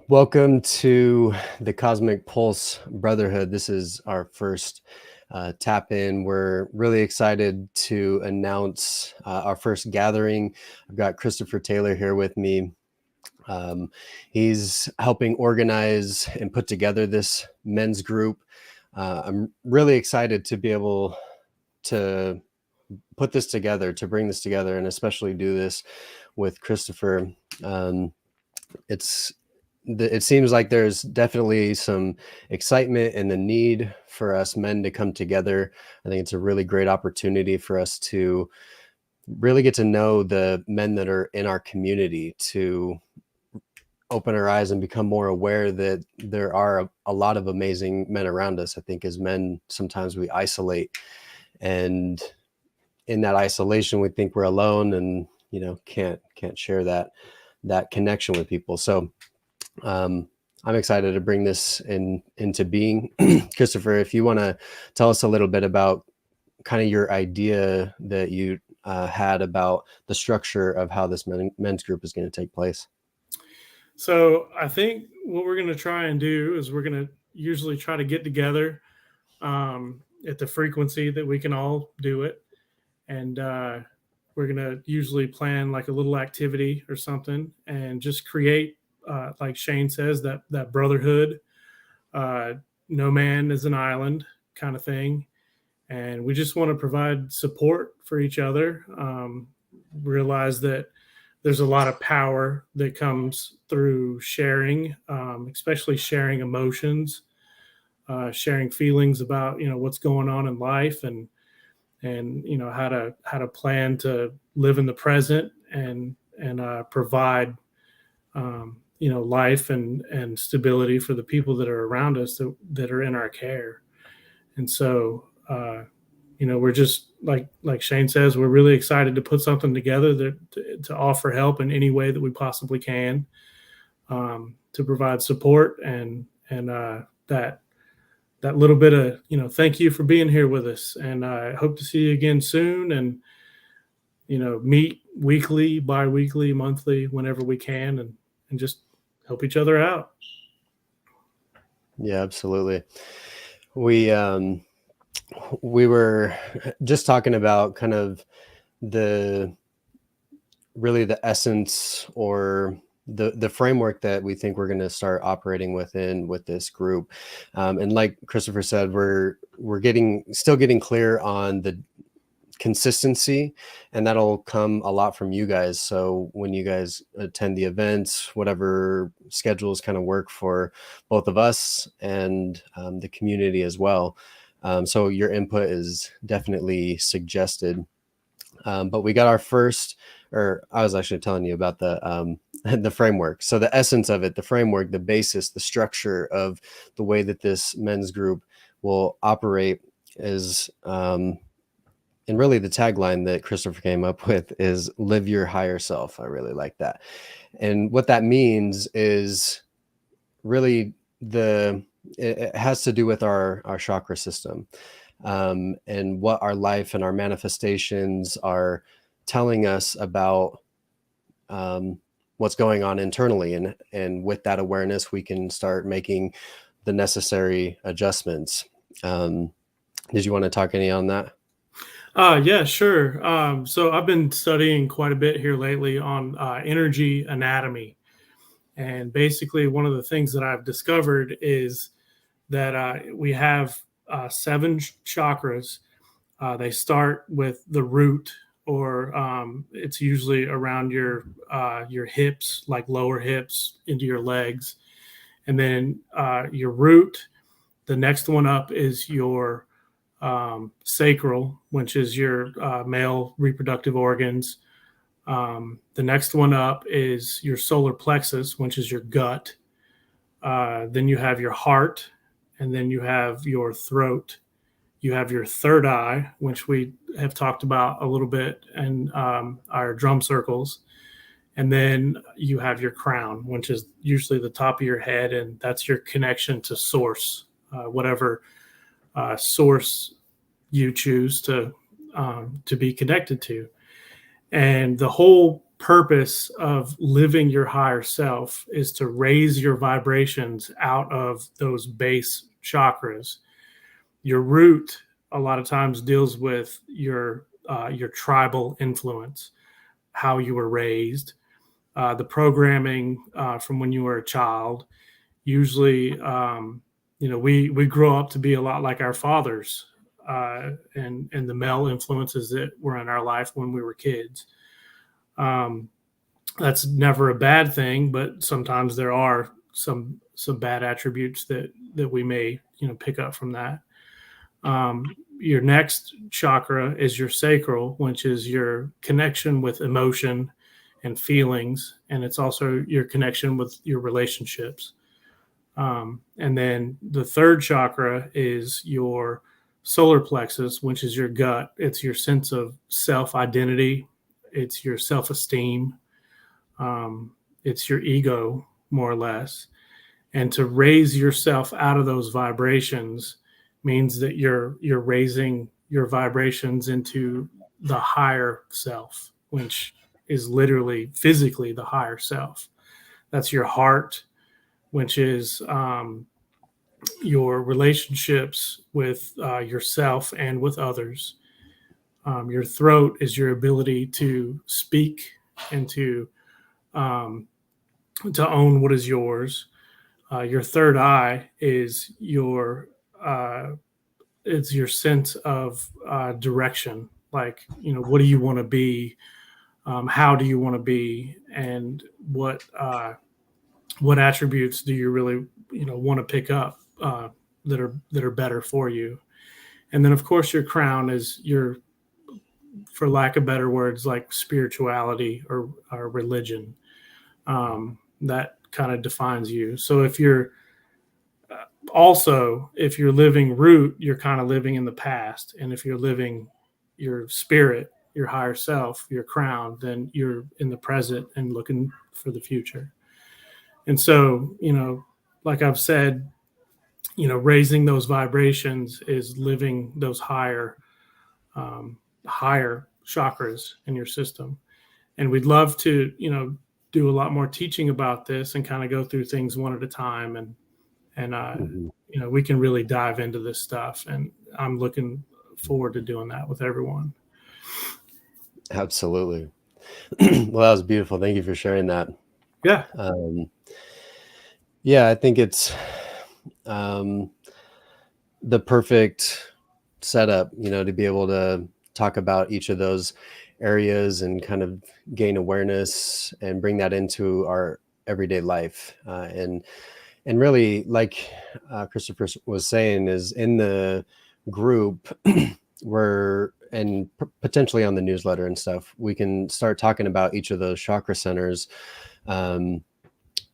Welcome to the Cosmic Pulse Brotherhood. This is our first tap in. We're really excited to announce our first gathering. I've got Christopher Taylor here with me. He's helping organize and put together this men's group. I'm really excited to be able to put this together, to bring this together, and especially do this with Christopher. It seems like there's definitely some excitement and the need for us men to come together. I think it's a really great opportunity for us to really get to know the men that are in our community, to open our eyes and become more aware that there are a lot of amazing men around us. I think as men, sometimes we isolate, and in that isolation, we think we're alone and, can't share that connection with people. So I'm excited to bring this into being. Christopher, if you want to tell us a little bit about kind of your idea that you had about the structure of how this men's group is going to take place. So I think what we're going to try and do is we're going to usually try to get together at the frequency that we can all do it. And we're going to usually plan like a little activity or something and just create, like Shane says, that brotherhood. No man is an island kind of thing. And we just want to provide support for each other. Realize that there's a lot of power that comes through sharing, especially sharing emotions, sharing feelings about what's going on in life, and how to plan to live in the present and provide life and stability for the people that are around us that are in our care. And so we're just like Shane says, we're really excited to put something together to offer help in any way that we possibly can, to provide support and that little bit of thank you for being here with us, and I hope to see you again soon, and meet weekly, bi-weekly, monthly, whenever we can, and just help each other out. Yeah, absolutely. We were just talking about kind of the essence, or the framework that we think we're going to start operating within with this group. And like Christopher said, we're still getting clear on the consistency, and that'll come a lot from you guys. So when you guys attend the events, whatever schedules kind of work for both of us and the community as well. So your input is definitely suggested. But we got our first, or I was actually telling you about the the framework. So the essence of it, the framework, the basis, the structure of the way that this men's group will operate is, and really the tagline that Christopher came up with is "Live your higher self." I really like that. And what that means is really it has to do with our chakra system, and what our life and our manifestations are telling us about what's going on internally. And with that awareness, we can start making the necessary adjustments. Did you want to talk any on that? Yeah, sure. So I've been studying quite a bit here lately on energy anatomy. And basically, one of the things that I've discovered is that we have 7 chakras. They start with the root, or it's usually around your hips, like lower hips into your legs. And then your root, the next one up is your sacral, which is your male reproductive organs. The next one up is your solar plexus, which is your gut. Then you have your heart, and then you have your throat. You have your third eye, which we have talked about a little bit in our drum circles. And then you have your crown, which is usually the top of your head, and that's your connection to source, whatever source you choose to be connected to. And the whole purpose of living your higher self is to raise your vibrations out of those base chakras. Your root a lot of times deals with your tribal influence, how you were raised, the programming from when you were a child. Usually, we grow up to be a lot like our fathers, and the male influences that were in our life when we were kids. Um, that's never a bad thing, but sometimes there are some bad attributes that we may pick up from that. Your next chakra is your sacral, which is your connection with emotion and feelings, and it's also your connection with your relationships. And then the third chakra is your solar plexus, which is your gut. It's your sense of self identity, it's your self esteem, it's your ego, more or less. And to raise yourself out of those vibrations means that you're raising your vibrations into the higher self, which is literally physically the higher self. That's your heart, which is your relationships with yourself and with others. Your throat is your ability to speak and um, to own what is yours. Your third eye is uh, it's your sense of direction. Like, what do you want to be? How do you want to be? And what attributes do you really want to pick up that are better for you? And then, of course, your crown is your, for lack of better words, like spirituality or religion. That kind of defines you. So if you're living root, you're kind of living in the past. And if you're living your spirit, your higher self, your crown, then you're in the present and looking for the future. And so, like I've said, raising those vibrations is living those higher chakras in your system. And we'd love to, do a lot more teaching about this and kind of go through things one at a time. And Mhm. we can really dive into this stuff. And I'm looking forward to doing that with everyone. Absolutely. Well, that was beautiful. Thank you for sharing that. Yeah. Um, yeah, I think it's um, the perfect setup, to be able to talk about each of those areas and kind of gain awareness and bring that into our everyday life. And really, like Christopher was saying, is in the group where and potentially on the newsletter and stuff, we can start talking about each of those chakra centers, um,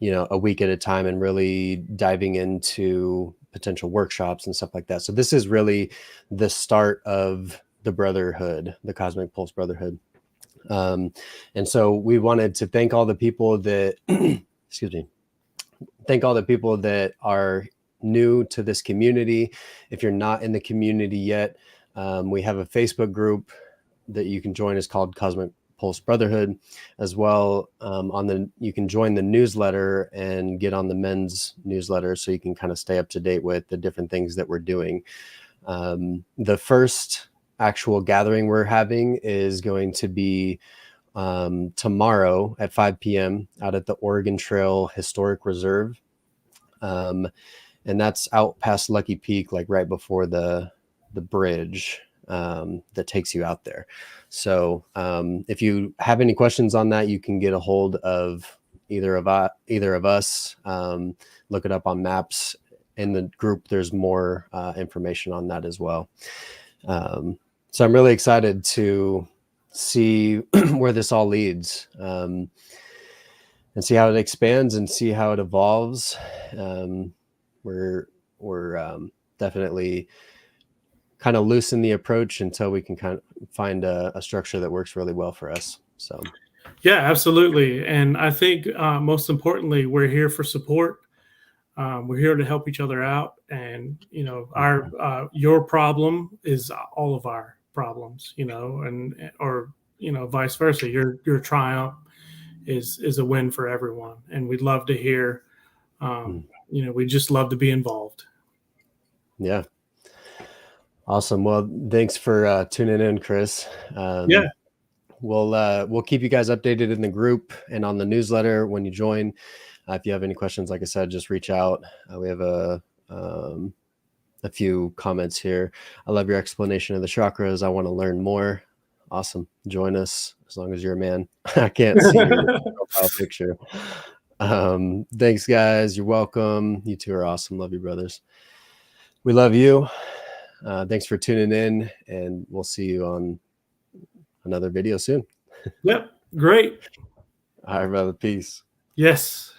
a week at a time, and really diving into potential workshops and stuff like that. So this is really the start of the Brotherhood, the Cosmic Pulse Brotherhood. And so we wanted to thank all the people that, excuse me, thank all the people that are new to this community. If you're not in the community yet, we have a Facebook group that you can join. It's called Cosmic Pulse Brotherhood. As well, you can join the newsletter and get on the men's newsletter, so you can kind of stay up to date with the different things that we're doing. The first actual gathering we're having is going to be tomorrow at 5 p.m. out at the Oregon Trail Historic Reserve. And that's out past Lucky Peak, like right before the bridge that takes you out there. So if you have any questions on that, you can get a hold of either of us. Look it up on maps. In the group, there's more information on that as well. So I'm really excited to see where this all leads, and see how it expands and see how it evolves. We're definitely kind of loosen the approach until we can kind of find a structure that works really well for us. So Yeah, absolutely. And I think most importantly, we're here for support. We're here to help each other out. And, your problem is all of our problems, and or vice versa. Your triumph is a win for everyone, and we'd love to hear. We just love to be involved. Yeah. Awesome. Well, thanks for tuning in, Chris. Yeah. We'll keep you guys updated in the group and on the newsletter when you join. If you have any questions, like I said, just reach out. We have a few comments here. I love your explanation of the chakras. I want to learn more. Awesome. Join us as long as you're a man. I can't see your profile picture. Thanks, guys. You're welcome. You two are awesome. Love you, brothers. We love you. Thanks for tuning in, and we'll see you on another video soon. Yep. Great. All right, brother. Peace. Yes.